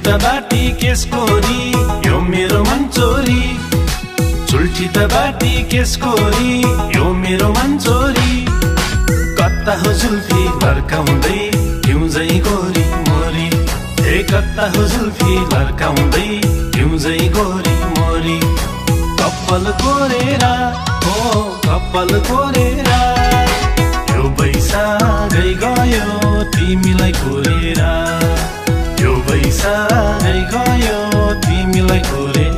त बाटी केसकोरी यो मेरो मन चोरी चुल्ठी त बाटी केसकोरी यो मेरो मन चोरी कत्ता हो जुल्फी लर्काउँदै हिउँझै गोरी मोरी ए कत्ता हो जुल्फी लर्काउँदै हिउँझै गोरी मोरी कप्पल कोरेर हो कप्पल कोरेर यो बैसागै गयो तिमीलाई कोरेर यो बैसागै गयो तिमीलाई कोरेर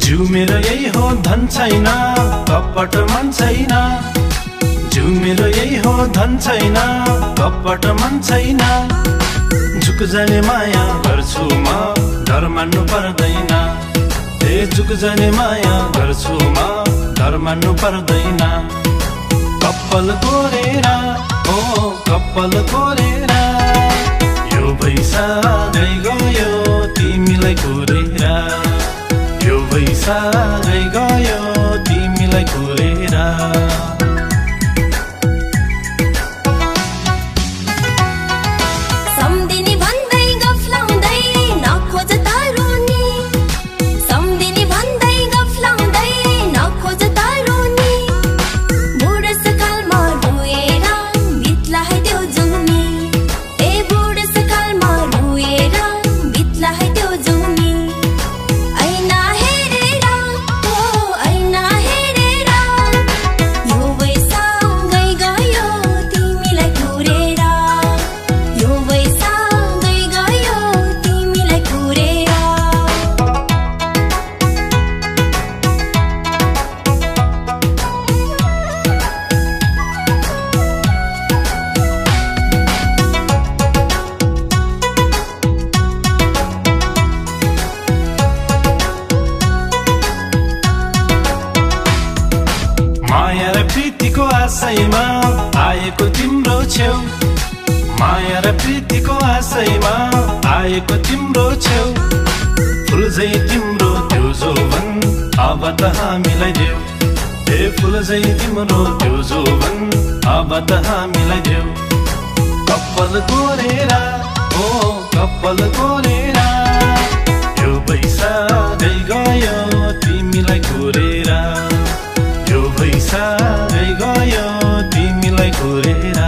जिउ मेरो यही हो धन छैन कपट मन छैन जिउ मेरो यही हो धन छैन कपट मन छैन झुक जाने माया गर्छु म डर मान्नु पर्दैन ए झुक जाने माया गर्छु म डर मान्नु पर्दैन कप्पल कोरेर ओ कप्पल कोरेर यो बैसागै गयो तिमीलाई कोरेर यो बैसागै गयो तिमीलाई कोरेर सम्धिनी भन्दै गफलाउँदै नखोज तारुनी सम्धिनी भन्दै गफलाउँदै नखोज तारुनी बुढेसकालमा रोएर बित्लाहे त्यो जुनी ए बुढेसकालमा रोएर बित्लाहे त्यो जुनी माया र प्रीतिको आशैमा आएको तिम्रो छेउ माया र प्रीतिको आशैमा आएको तिम्रो छेउ फुल झै तिम्रो त्यो जोवन अब त हामीलाई देऊ ए फुल झै तिम्रो त्यो जोवन अब त हामीलाई देऊ कप्पल कोरेर ओ कप्पल कोरेर यो बैसागै गयो तिमीलाई कोरेर यो बैसागै गयो तिमीलाई कोरेर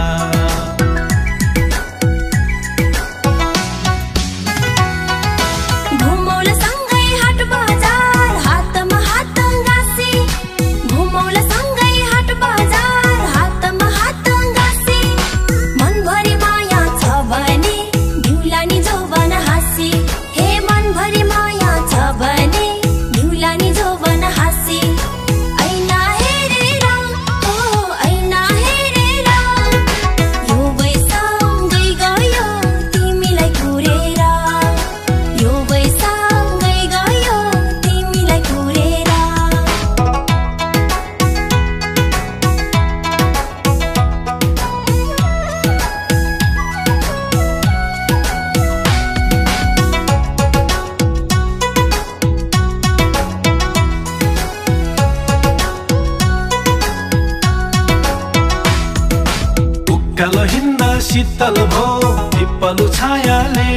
उकालो हिँड्दा शीतल भो पिप्पलु छायाले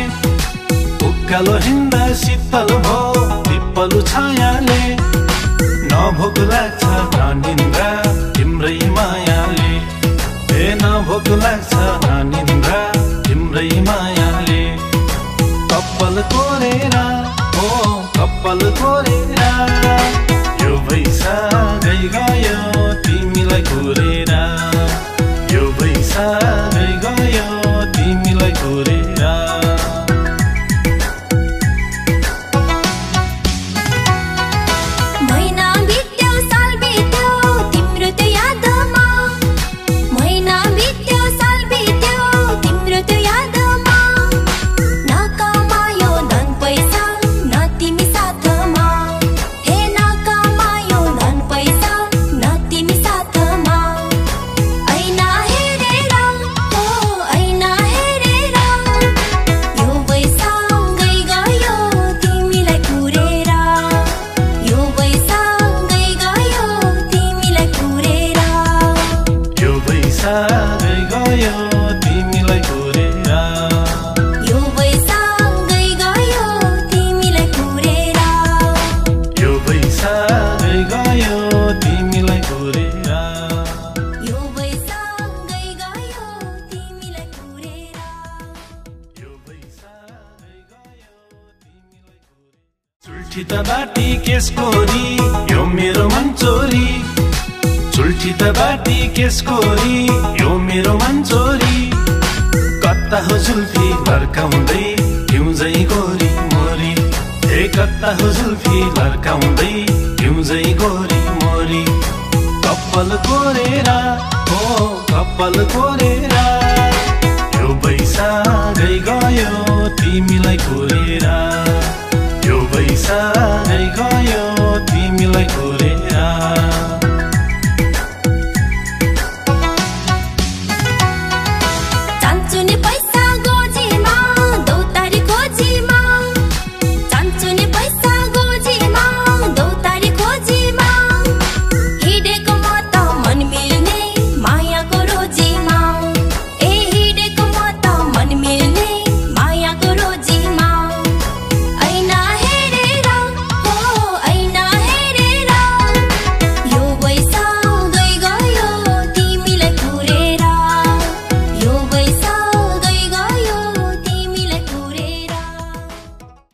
उकालो हिँड्दा शीतल भो पिप्पलु छायाले नभोक लाग्छ न निन्द्रा तिम्रै मायाले ए नभोक लाग्छ न निन्द्रा तिम्रै मायाले कप्पल कोरेर कुरेर यो बैसाखै गयो तिमीलाई कुरेर महिना बित्यो साल बित्यो तिम्रो त्यो यादमा महिना बित्यो साल बित्यो तिम्रो त्यो यादमा न कमायो धन पैसा न तिमी साथमा हे न कमायो धन पैसा न तिमी साथमा ऐना हेरेर ओ ऐना हेरेर यो बैसाखै गयो तिमीलाई कुरेर यो बैसाखै गयो तिमीलाई कुरेर यो बैसाखै गयो तिमीलाई कुरेर यो बैसाखै गयो तिमीलाई कुरेर यो बैसाखै गयो तिमीलाई कुरेर यो बैसाखै गयो तिमीलाई कुरेर यो बैसाखै गयो तिमीलाई कुरेर चुल्ठी त बाटी केसकोरी यो मेरो मन चोरी चुल्ठी त बाटी केसकोरी यो मेरो मन चोरी कत्ता हो जुल्फी लर्काउँदै हिउँझै गोरी मोरी हे कत्ता हो जुल्फी लर्काउँदै हिउँझै गोरी मोरी कप्पल कोरेर हो कप्पल कोरेर यो बैसाखै गयो तिमीलाई कुरेर यो बैसाखै गयो तिमीलाई कुरेर